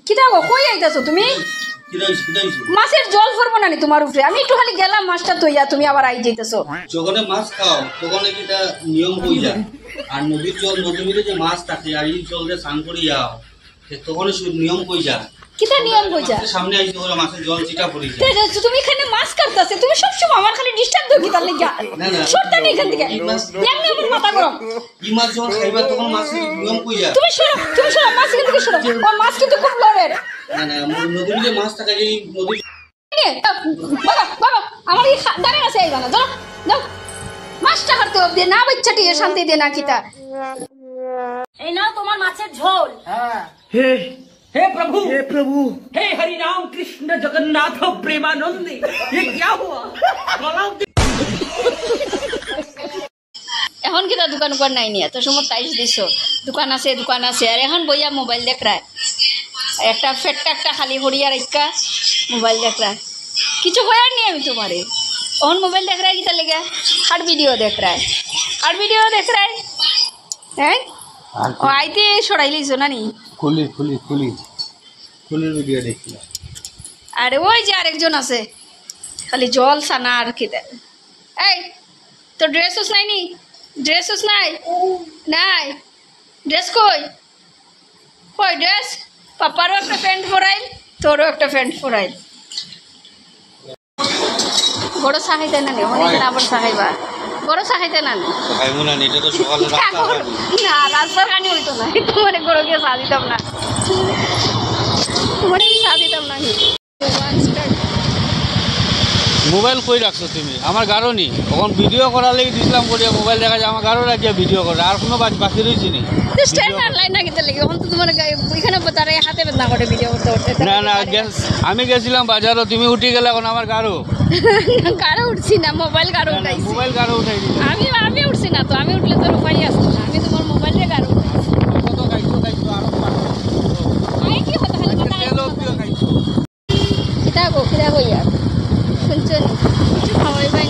কিতা গো কই আইতাছো তুমি মাছের জল পড়বো না তোমার উপরে আমি একটু খালি গেলাম মাছটা তৈয়া তুমি আবার আই যাইতেছো যখন মাছ খাও তখন কিটা নিয়ম হই যায় আর নদীর জল নদীর যে মাছ থাকে আর এই জল দিয়ে স্নান করে যাও তখন নিয়ম হই যায় কিতা নিয়ম হই যায় সামনে আইতে হলো মাছের জল চিটা পড়ে যায় তুমি এখানে মাছ কাটতাছে তুমি সব সময় আমার খালি ডিস্টার্ব দাও কিতা লাগা সরতা নি এখান থেকে এমনি আমার মাথা গরম এই মাছ যখন খাইবা তখন মাছের নিয়ম হই যায় তুমি সরো মাছ এখান থেকে সরো ও মাছ কিন্তু খুব লড়ে না নদীর যে মাছ থাকে এই নদী বাবা আমার এই দাঁড়ে আছে এই বানা দাও দাও মাছটা হারতে দে না বাচ্চাটি শান্তি দে না কিতা এই নাও তোমার মাছের ঝোল হ্যাঁ हे प्रभु हे हरि राम कृष्ण जगन्नाथ प्रेमानंद ये क्या हुआ এখন কিতা দোকান উপর নাই নিয়ে তো সময় তাইশ দিছো দোকান আছে আর এখন বইয়া মোবাইল দেখ রায় একটা ফেটটা একটা খালি হরিয়ার একটা মোবাইল দেখ রায় কিছু হয়ার নি আমি তোমারে ওন মোবাইল দেখ রায় কিতা লেগে হার ভিডিও দেখ রায় হ্যাঁ ও আইতে সরাই লইছো না নি ফুলের ভিডিও দেখছিলাম আরে ওই যে আরেকজন আছে খালি জল সানা আর কি দেয় এই তো ড্রেস নাই ড্রেস কই ড্রেস পাপারও একটা প্যান্ট পরাইল তোরও একটা প্যান্ট পরাইল বড় চা খাইতে না নি অনেকদিন আবার চা খাইবা বড় চা খাইতে না নি না রাস্তার কানি হইতো না তোমার গরু গিয়ে চা দিতাম না মোবাইল কই রাখছো তুমি আমার গাড়ো নি তখন ভিডিও করার লাগি দিছিলাম করিয়া মোবাইল দেখা যায় আমার গাড়ো রাখিয়া ভিডিও করে আর কোনো বাকি রয়েছে নি না আমি গেছিলাম বাজারও তুমি উঠে গেলে এখন আমার গাড়ো উঠছি না মোবাইল গাড়ো উঠাই আমি উঠছি না তো আমি উঠলে তোর উপায় আসতো না আমি তোমার মোবাইলে গাড়ো খিদা হইয়া শুনছো কিছু খাওয়াই পাই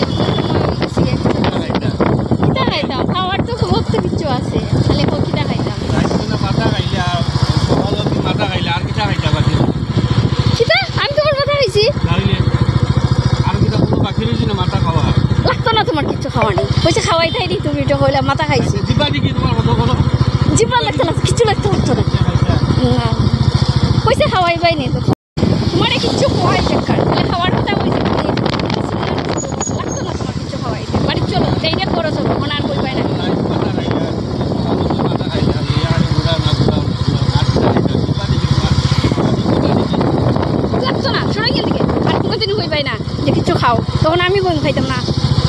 খিদা খাইতাম খাওয়ার তো বহুত কিছু আছে খালি খিদা খাইতাম খিদা আমি তোমার মাথা খাইছি লাগতো না তোমার কিছু খাওয়া নেই পয়সা খাওয়াই তাই নি তুমি তো হইলে মাথা খাইছি জিবা লাগতো না কিছু লাগতো না পয়সা খাওয়াই পাই নি তো তোমার কিছু খাওয়াই বেকার খাওয়ার কথা হয়েছে লাগতো না তোমার কিছু খাওয়াই বাড়ি চলো এইটা করো চলো মনে আর কইবাই না লাগতো না শোনো এখান থেকে আর কোনোদিন হইবাই না যে কিছু খাও তখন আমি বই খাইতাম না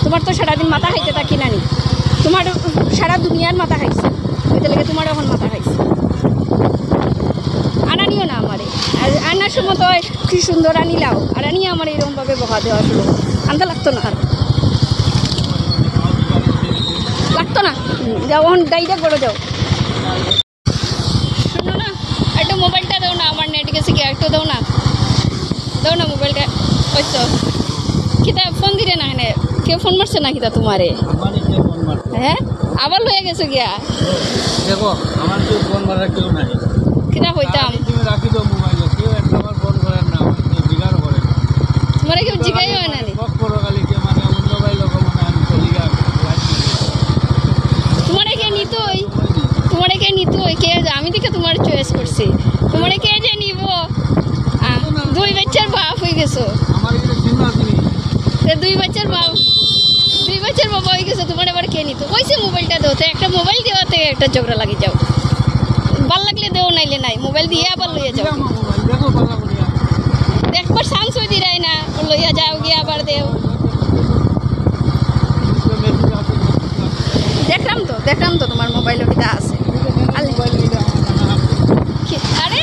তোমার তো সারাদিন মাথা খাইতে থাকি না নি তোমার সারা দুনিয়ার মাথা খাইছে ওইটা লেগে তোমার এখন মাথা খাইছে আনানিও না আমারে আর আনার সময় তো কি সুন্দর আনিলাও আর আনিয়ে আমার এইরকমভাবে বকা দেওয়া শুরু আনতে লাগতো না আর লাগতো না যাও এখন গাড়িটা করে যাও শোনো না একটু মোবাইলটা দাও না আমার নেট গেছে কি একটু দাও না মোবাইলটা ওই তো কিতা ফোন দিলে না এনে কেউ ফোন মারছে না কিতা তোমারে হ্যাঁ আবার লয়ে গেছো গিয়া দেখো আমার কেউ ফোন মারা কেউ নাই কিতা হইতাম তুমি রাখি দাও মোবাইলে কেউ একটা আমার ফোন করে না জিগার করে তোমারে কেউ জিগাই হয় না নি করো খালি কে মানে মোবাইল লোক মানে আমি চলি গা তোমারে কে নিতই কে আমি দেখে তোমার চয়েস করছি তোমারে কে যে নিব দুই বাচ্চার বাপ হয়ে গেছো আমার এটা চিন্তা তুমি দুই বাচ্চার বাবা হয়ে গেছে তোমার আবার কে নিত কইছে মোবাইলটা দাও তো একটা মোবাইল দেওয়াতে একটা ঝগড়া লাগি যাও ভাল লাগলে দেও নাইলে নাই মোবাইল দিয়ে আবার লইয়া যাও একবার চান্স হয়ে দিরাই না লইয়া যাও গিয়ে আবার দেও দেখলাম তো তোমার মোবাইলও কিটা আছে আরে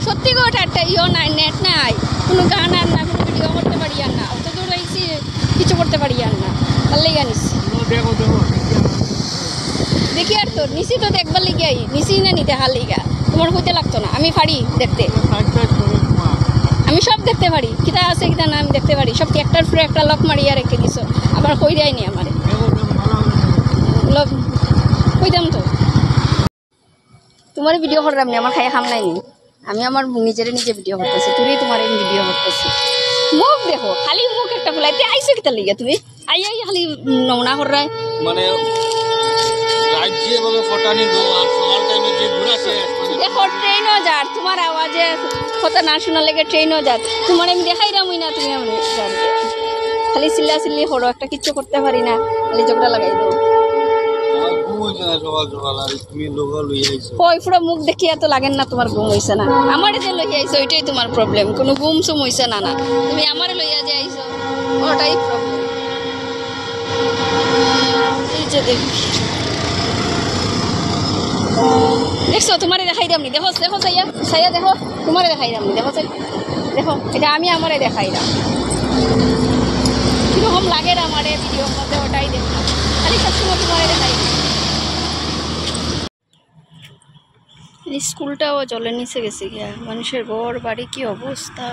সত্যি কথা একটা নাই নেট নাই কোনো গান আর না কোনো ভিডিও করতে পারি আর না অত দূর আইছি কিছু করতে পারি আর না তার লেগে আনিস দেখি আর তোর নিশি তো দেখবার লিগে নিশি না নিতে হার লিগা তোমার হইতে লাগতো না আমি পারি দেখতে আমি সব দেখতে পারি কিতা আছে কিতা না আমি দেখতে পারি সব একটার ফ্রে একটা লক মারিয়া রেখে দিছো আবার কই যায়নি আমারে কইতাম তো তোমার ভিডিও করলাম না আমার খাই খাম নাই আমি আমার নিজেরে নিজে ভিডিও করতেছি, তুমি তোমার ভিডিও করতেছি। মুখ দেখো, খালি মুখ একটা ফুলাইতে আইসো কিতা লিগা তুমি? আই খালি নমুনা করায় মানে রাজ্যে বলে ফটানি দো আর সকাল টাইমে যে ঘুরা শেষ দেখো ট্রেনও যার, তোমার আওয়াজে কথা না শোনা লেগে ট্রেনও যার, তোমার আমি দেখাই রামই না, তুমি আমি খালি চিল্লা চিল্লি করো, একটা কিচ্ছু করতে পারি না, খালি ঝগড়া লাগাই দেবো। সকাল সকাল আর তুমি লোক লই আইছো ওই পুরো মুখ দেখিয়া তো লাগেন না তোমার ঘুম হইছে না, আমারে যে লইয়া আইছো ওইটাই তোমার প্রবলেম, কোনো ঘুম সুম হইছে না, না তুমি আমারে লইয়া যে আইছো ওটাই প্রবলেম। এই যে দেখছো তোমারে দেখাই দামনি, দেখো দেখো সাইয়া সাইয়া দেখো, তোমারে দেখাই দামনি, দেখো দেখো এটা আমি আমারে দেখাই দাম, কিরকম লাগে আমারে ভিডিওর মধ্যে, ওটাই দেখো, খালি সবসময় তোমারে দেখাই। স্কুলটাও জলের নিচে গেছে গিয়া, মানুষের ঘর বাড়ি কি অবস্থা।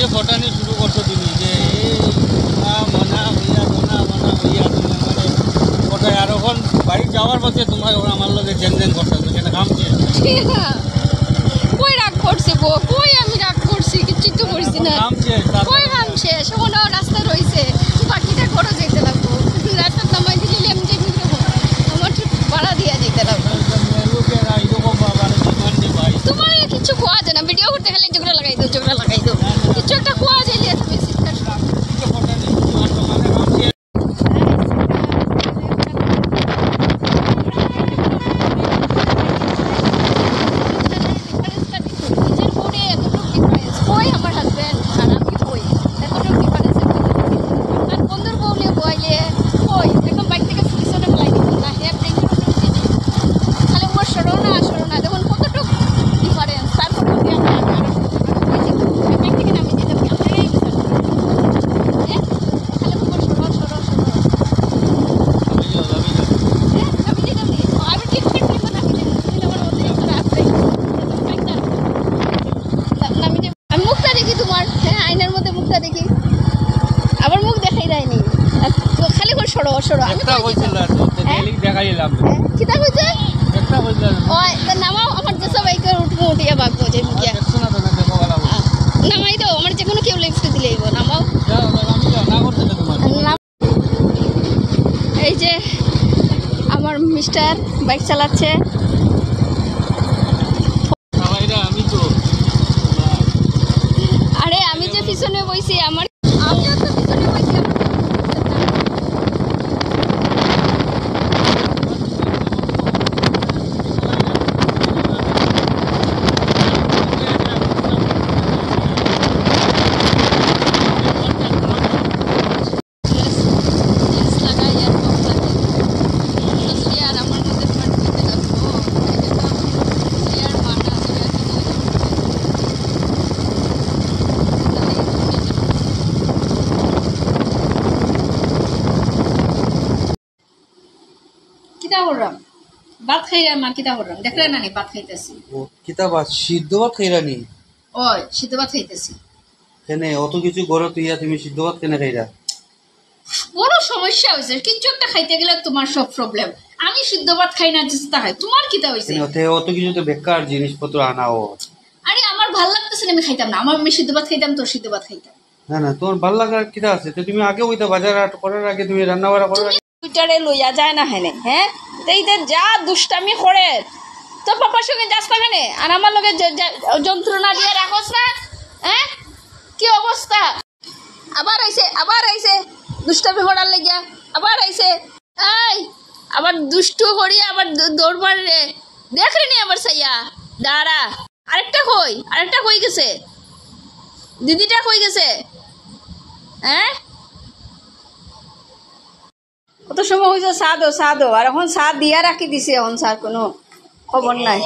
যে ফটানি শুরু করছো তুমি যে মনা হইয়া মনা মনা হইয়া তুমি মানে কোথায় আর এখন বাড়ি যাওয়ার পথে তোমার আমার লোকের জেন করতে সেটা কাম কি কই রাগ করছে গো, কই আমি রাগ করছি, কিছু তো করছি না, কই কাম শেষ, এখন রাস্তা রয়েছে, বাকিটা করে যেতে লাগবো, রাস্তার নামাই দিলে এমনি আমার ভাড়া দিয়া যেতে লাগবো। তোমার কিছু খোয়া যায় না, ভিডিও করতে গেলে ঝগড়া লাগাই দো, ঝগড়া লাগাই দো, কিছু একটা খোয়া যাইলে তুমি চিৎকার আমার হাজব্যান্ড আর আমি কই এতটুকু ডিফারেন্স, আর বন্ধুর বউলে বইলে কই এখন বাইক থেকে পিছনে ফেলাই দিত না, হে ব্রেক খালি ওর সরো না দেখুন কতটুকু ডিফারেন্স, তারপর বাইক থেকে নামিয়ে দিতাম খালি আমি ঠিক আমি মুখটা দেখি তোমার, হ্যাঁ আয়নার মধ্যে মুখটা দেখি, আবার মুখ দেখাই দেয়নি, খালি করে সরো আমি দেখাইলাম কিতা কইছে ওই নামাও, আমার যে সবাইকে উঠিয়া বাগবো যে মুখিয়া নামাই দাও, আমার যে কোনো কেউ লিফট দিলেই নামাও। এই যে আমার মিস্টার বাইক চালাচ্ছে, আরে আমি যে পিছনে বইছি, আমিও তো পিছনে বইছি, কিতা করলাম ভাত খাইলাম, আর কিতা করলাম দেখলে না ভাত খাইতেছি, কিতাব সিদ্ধ ভাত খাইরানি ওই সিদ্ধ ভাত খাইতেছি, কেন অত কিছু গরো তুইয়া তুমি সিদ্ধ ভাত কেন খাইরা? বড় সমস্যা হয়েছে, কিছু একটা খাইতে গেলে তোমার সব প্রবলেম, আমি সিদ্ধ ভাত খাই না চেষ্টা খাই, তোমার কিতা হয়েছে? অত কিছু তো বেকার জিনিসপত্র আনাও, আরে আমার ভাল লাগতেছে না, আমি খাইতাম না, আমি সিদ্ধ ভাত খাইতাম, তোর সিদ্ধ ভাত খাইতাম না, না তোমার ভাল লাগার কিতা আছে, তো তুমি আগে ওইটা বাজার হাট করার আগে তুমি রান্না বাড়া করার আগে টুইটারে লইয়া যায় না হেনে, হ্যাঁ এইদের যা দুষ্টামি করে, তোর পাপার সঙ্গে যাস না কেনে, আর আমার লগে যন্ত্রণা দিয়ে রাখস না, হ্যাঁ কি অবস্থা, আবার আইছে দুষ্টামি করার লেগিয়া, আবার আইছে, এই আবার দুষ্টু করি, আবার দৌড়বার রে, দেখ রে নি আবার সাইয়া দাঁড়া, আরেকটা কই গেছে, দিদিটা কই গেছে, হ্যাঁ কত সময় হয়েছে চা দো আর এখন চা দিয়া রাখি দিছে এখন চার কোনো খবর নাই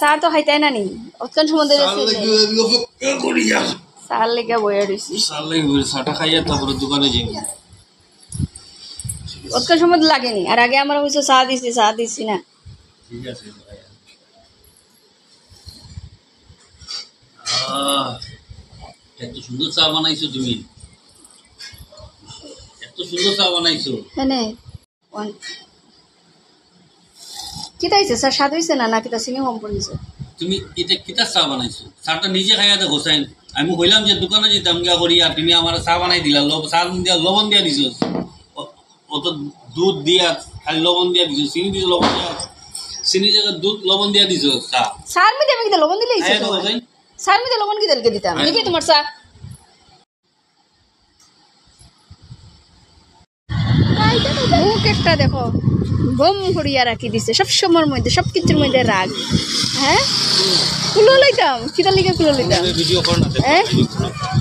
চা তো খাইতাই না নি অতক্ষণ সময় ধরে চার লেগে বইয়া রয়েছি চাটা খাইয়া তারপরে দোকানে যাই অতক্ষণ সময় লাগেনি আর আগে আমরা হয়েছে চা দিছি না ঠিক আছে এত সুন্দর চা বানাইছো তুমি এত সুন্দর চা বানাইছো হ্যাঁ কিতা হয়েছে স্যার স্বাদ হয়েছে না কিতা চিনি কম পড়েছে তুমি এটা কিতা চা বানাইছো চাটা নিজে খাইয়া দেখো চাই আমি কইলাম যে দোকানে যেতাম গিয়া করি আর তুমি আমার চা বানাই দিলা চা দিয়া লবণ দিয়া দিছো অত দুধ দিয়া খালি লবণ দিয়া দিছো চিনি দিছো লবণ দিয়া চিনি জায়গায় দুধ লবণ দিয়া দিছো চা স্যার মিতে আমি কিতা লবণ দিলে খাইয়া দেখো চাই স্যার মিতে লবণ কি দিলকে দিতাম দেখি তোমার চা মুখ একটা দেখো বম করিয়া রাখি দিছে সব সময়ের মধ্যে সব কিছুর মধ্যে রাগ হ্যাঁ কুলো লইতাম কিতা লিগে কুলো লইতাম ভিডিও কর না হ্যাঁ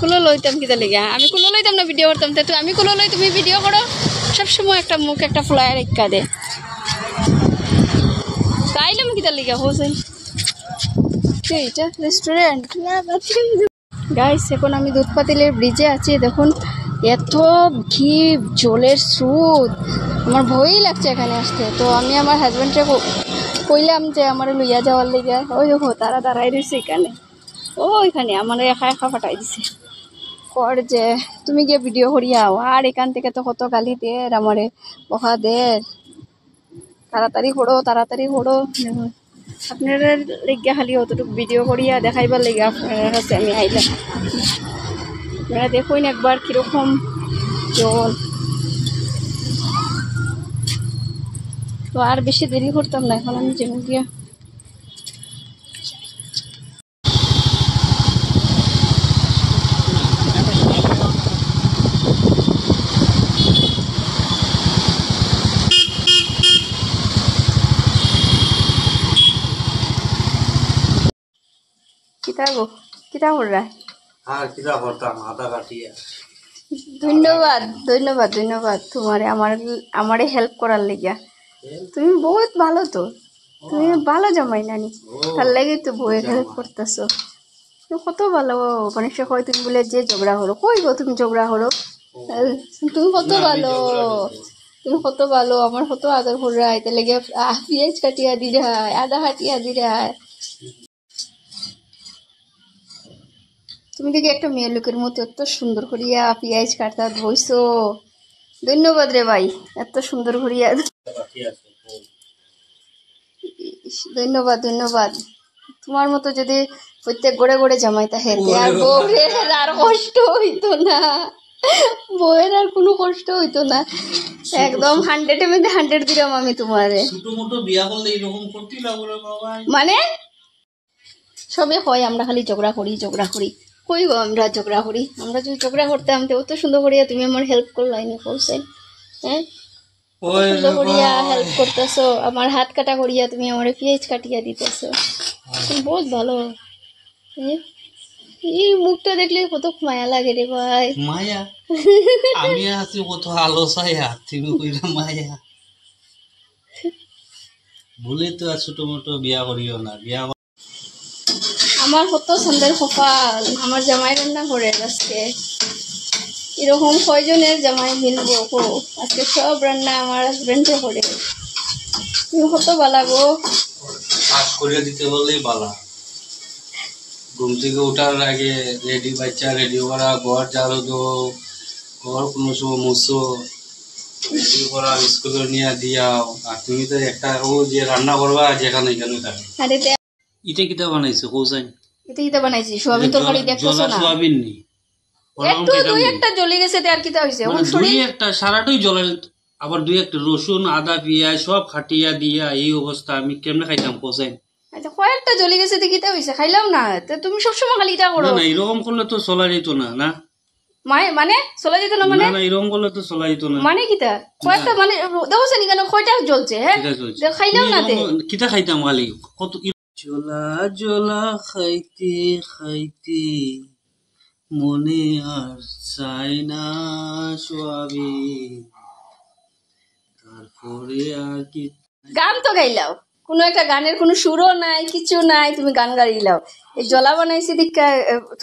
কুলো লইতাম কিতা লিগে আমি কুলো লইতাম না ভিডিও করতাম তো আমি কুলো লই তুমি ভিডিও করো সব সময় একটা মুখ একটা ফ্লায়ার এক্কা দে তাইলাম কিতা লিগে হোসেন এইটা রেস্টুরেন্ট গাইস এখন আমি দুধ পাতিলের ব্রিজে আছি দেখুন এত ঘি জলের স্রোত আমার ভয়ই লাগছে এখানে আসতে তো আমি আমার হাজব্যান্ডকে কইলাম যে আমার লইয়া যাওয়ার লেগে ওই দেখো তারা দাঁড়াই রয়েছে এখানে ওইখানে আমার একা ফাটাই দিছে কর যে তুমি গিয়ে ভিডিও করিয়াও আর এখান থেকে তো কত গালি দে আমারে বকা দে তাড়াতাড়ি হড়ো আপনারা লেগে খালি অতটুকু ভিডিও করিয়া দেখাইবার লেগে আপনার কাছে আমি আইলাম আপনারা দেখুন একবার কিরকম জল তো আর বেশি দেরি করতাম না এখন আমি যেমন গিয়া কিতা কররা আর কিরা করতাম আদা কাটিয়া ধন্যবাদ তোমারে আমারে হেল্প করার লেগিয়া তুমি বহুত ভালো তো তুমি ভালো জামাই নানি তার লাগে তো বউয়ের হেল্প করতেছো তুমি কত ভালো মানুষ কয় তুমি বলে যে ঝগড়া হলো কই গো তুমি ঝগড়া হলো তুমি কত ভালো আমার কত আদর করে আইতে লেগে পেঁয়াজ কাটিয়া দিলে হয় আদা কাটিয়া দিলে হয় তুমি দেখি একটা মেয়ে লোকের মতো এত সুন্দর করিয়া পেঁয়াজ কাটতা বইছো ধন্যবাদ রে ভাই এত সুন্দর করিয়া ধন্যবাদ তোমার মতো যদি প্রত্যেক গড়ে গড়ে জামাইতা হেতে আর বউয়ের আর কষ্ট হইতো না বউয়ের আর কোনো কষ্ট হইতো না একদম 100-এর মধ্যে 100 দিলাম আমি তোমারে ছোট বিয়া করলে এরকম করতে লাগলো বাবা মানে সবে হয় আমরা খালি ঝগড়া করি কই গো আমরা ঝগড়া করি আমরা যদি ঝগড়া করতাম তো অত সুন্দর করিয়া তুমি আমার হেল্প করলাই না কৌশল হ্যাঁ সুন্দর করিয়া হেল্প করতেছো আমার হাত কাটা করিয়া তুমি আমার পেঁয়াজ কাটিয়া দিতেছো তুমি বহুত ভালো এই মুখটা দেখলে কত মায়া লাগে রে ভাই মায়া আমি আছি কত আলো ছায়া তুমি কইরা মায়া বলে তো ছোট মোটো বিয়া করিও না বিয়া আমার কত সুন্দর কপাল আমার জামাই রান্না করে আজকে এরকম কয়জনের জামাই মিলবো আজকে সব রান্না আমার হাজবেন্ডে করে তুমি কত ভালো গো কাজ করে দিতে বললেই ভালো ঘুম থেকে ওঠার আগে বাচ্চা রেডি করা ঘর ঝাড়ু দো ঘর কোনো সময় মুছো রেডি করা স্কুলে নিয়ে দিয়াও আর তুমি তো একটা ও যে রান্না করবা যেখানে এখানে থাকে ইটা কিটা বানাইছো কৌসাই এটা বানাইছি সোয়াবিন তরকারি দেখতেছো না সোয়াবিন নি একটু দুই একটা জ্বলে গেছে আর কিটা হইছে দুই একটা সারাটাই জ্বলে আবার দুই একটা রসুন আদা পেঁয়াজ সব খাটিয়া দিয়া এই অবস্থা আমি কেমনে খাইতাম কৌসাই আচ্ছা কয়েকটা জ্বলে গেছে কিটা হইছে খাইলাম না তো তুমি সবসময় খালি এটা করো না এরকম করলে তো চলা যেত না না মানে চলা যেত না মানে না এরকম করলে তো চলা যেত না মানে কিটা কয়েকটা মানে দেখোছেন কেন কয়টা জ্বলছে হ্যাঁ খাইলাম না তে কিটা খাইতাম খালি কত জোলা জোলা খাইতে খাইতে মনে আর চাই না সোয়াবিন ওরে আর কি গান তো গাইলাও, কোনো একটা গানের কোনো সুরও নাই, কিছু নাই, তুমি গান গাইলাও। এই জলা বানাইছি দীক্ষা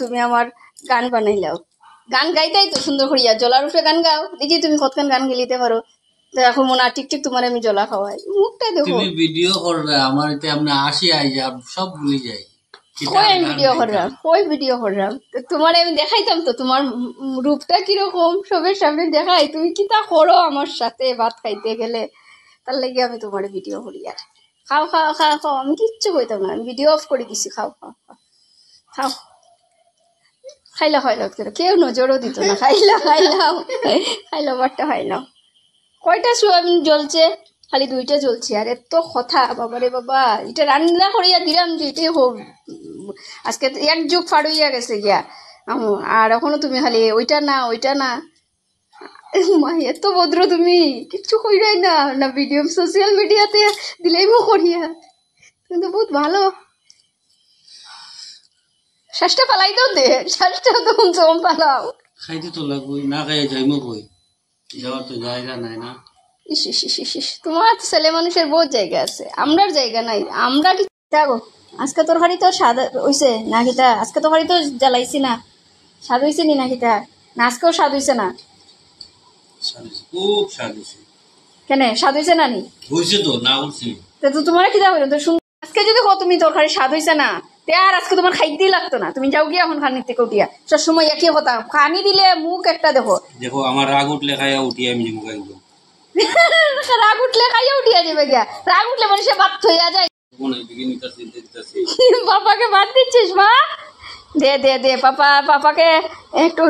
তুমি আমার গান বানাইলাও। গান গাইতাই তো সুন্দর করিয়া, জলার উপরে গান গাও, দেখি তুমি কতক্ষণ গান গেলিতে পারো। তো এখন মনে হয় টিকটিক তোমার আমি জলা খাওয়াই, মুখটাই দেখো। তুমি ভিডিও করবে আমার এতে আপনি আসি আই যাব সব ভুলে যাই। কই আমি ভিডিও করলাম, কই ভিডিও করলাম? তোমার আমি দেখাইতাম তো তোমার রূপটা কিরকম, সবের সামনে দেখাই, তুমি কি তা করো আমার সাথে ভাত খাইতে গেলে, তার লাগে আমি তোমার ভিডিও করি। আর খাও খাও খাও খাও, আমি কিচ্ছু কইতাম না, আমি ভিডিও অফ করে দিছি। খাও খাও খাও খাও, খাইলা খাইলাও, কেউ নজরও দিত না, খাইলা খাইলাও খাইলাও, বারটা খাইলাও। কয়টা সোয়াবিন জ্বলছে? খালি 2টা জ্বলছে। আর এত কথা বাবারে বাবা, এটা রান্না করিয়া দিলাম যে এটাই হোক, আজকে এক যুগ ফাড় হইয়া গেছে গিয়া। আর এখনো তুমি খালি ওইটা না ওইটা না। মা এত ভদ্র তুমি, কিচ্ছু কইরাই না, না ভিডিও সোশ্যাল মিডিয়াতে দিলেই মো করিয়া। তুমি তো বহুত ভালো। শ্বাসটা পালাই দাও দে, শ্বাসটা তো জম পালাও। খাইতে তো লাগবে, না খাইয়ে যাইমো কই, যাওয়ার তো জায়গা নাই না। ইস ইস ইস ইস ইস, তোমার ছেলে মানুষের বহুত জায়গা আছে, আমরার জায়গা নাই। আমরা কি থাকো? আজকে তরকারি তো স্বাদ হইছে না কিতা? আজকে তরকারি তো জ্বালাইছি না, স্বাদ হইছে নি না কিতা? না আজকেও স্বাদ হইছে না? খুব স্বাদ হয়েছে। কেন স্বাদ হইছে না নি? হয়েছে তো, না বলছি তো তোমার কিতা হইল তো শুন। আজকে যদি কো তুমি তরকারি স্বাদ হইছে না, তে আর আজকে তোমার খাইতেই লাগতো না, তুমি যাও গিয়া এখন খানির থেকে উঠিয়া। সব সময় একই কথা, খানি দিলে মুখ একটা দেখো। দেখো আমার রাগ উঠলে খাইয়া উঠি আমি মুখাই উঠবো। রাগ উঠলে খাইয়া উঠিয়া যাবে গিয়া, রাগ উঠলে মানুষের ভাত হইয়া যায়। পাপাকে ভাত দিচ্ছিস মা? দে দে দে, পাপাকে একটু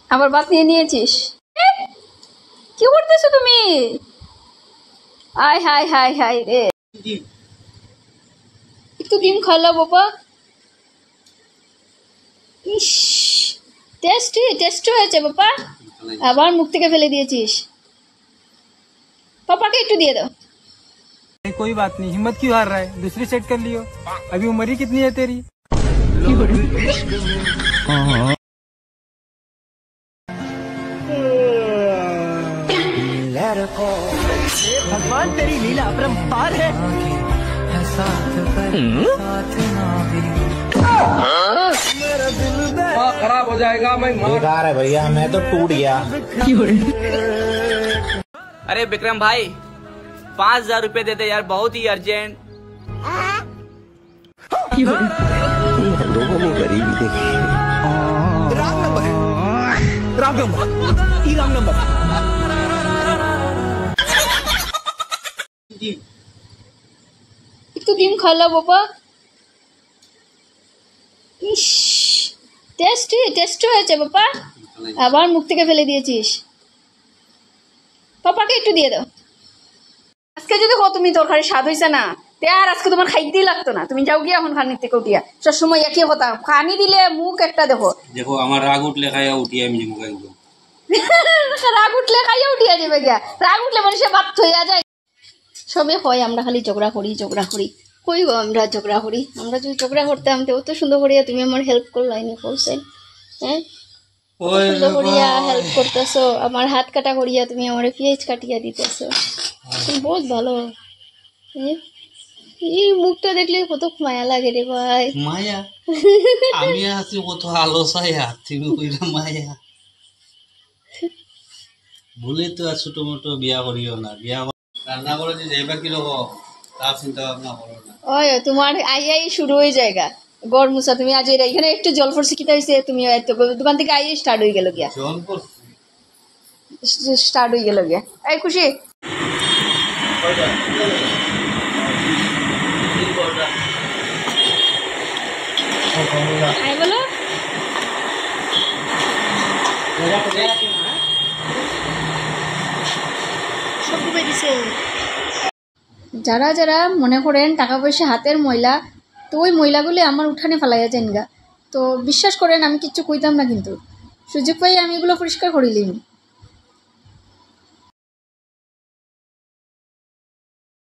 আবার ভাত নিয়ে নিয়েছিস। কি করতেছো তুমি? আয় হাই হাই হাই রে, একটু ডিম খালা বাবা। ইস, টেস্টি হয়েছে বাবা, আবার মুখ থেকে ফেলে দিয়েছিস। পাপাকে একটু দিয়ে দাও। कोई बात नहीं, हिम्मत क्यों हार रहा है? दूसरी सेट कर लियो, अभी उम्र ही कितनी है तेरी? भगवान तेरी लीला अपरंपार है। खराब हो जाएगा, मैं बेकार है भैया, मैं तो टूट गया। अरे विक्रम भाई 5,000 रुपए दे दे यार, बहुत ही अर्जेंट। लोगों को गरीबी देखी। रॉन्ग नंबर है, रॉन्ग नंबर, ई रॉन्ग नंबर। একটু ডিম খালা বাবা। ইস, টেস্টি হয়েছে বাবা, আবার মুখ থেকে ফেলে দিয়েছিস। পাপাকে একটু দিয়ে দাও। আজকে যদি কো তুমি তরকারি স্বাদ হইছে না, তে আর আজকে তোমার খাইতেই লাগতো না, তুমি যাও গিয়া এখন খানির থেকে উঠিয়া। সব সময় একই কথা, খানি দিলে মুখ একটা দেখো। দেখো আমার রাগ উঠলে খাইয়া উঠি আমি মুখাই উঠবো। রাগ উঠলে খাইয়া উঠিয়া যাবে গিয়া, রাগ উঠলে মানুষের ভাত হইয়া যায়। সবে হয় আমরা খালি ঝগড়া করি। কই গো আমরা ঝগড়া করি? আমরা যদি ঝগড়া করতাম তো অত সুন্দর করিয়া তুমি আমার হেল্প করলাই না কৌশল। হ্যাঁ, সুন্দর করিয়া হেল্প করতেছো, আমার হাত কাটা করিয়া তুমি আমার পেঁয়াজ কাটিয়া দিতেছো, তুমি বহুত ভালো। এই মুখটা দেখলে কত মায়া লাগে রে ভাই। মায়া? আমি আছি কত আলো ছায়া, তুমি কইরা মায়া। ভুলে তো আর ছোট মোটো বিয়া করিও না, বিয়া রান্না করে যে যাইবা কিরকম তার চিন্তা ভাবনা করো না। ওই তোমার আই শুরু হয়ে যায়গা গড় মুসা। তুমি আজ এখানে একটু জল পড়ছে কিতা হয়েছে, তুমি দোকান থেকে আই স্টার্ট হয়ে গেল গিয়া, জল করছি স্টার্ট হয়ে গেল গিয়া। এই খুশি আই বলো। যারা যারা মনে করেন টাকা পয়সা হাতের ময়লা, তো ওই ময়লাগুলি আমার উঠানে ফেলাইয়া যান গা। তো বিশ্বাস করেন আমি কিচ্ছু কইতাম না, কিন্তু সুযোগ পাই আমি এগুলো পরিষ্কার করিলিনি।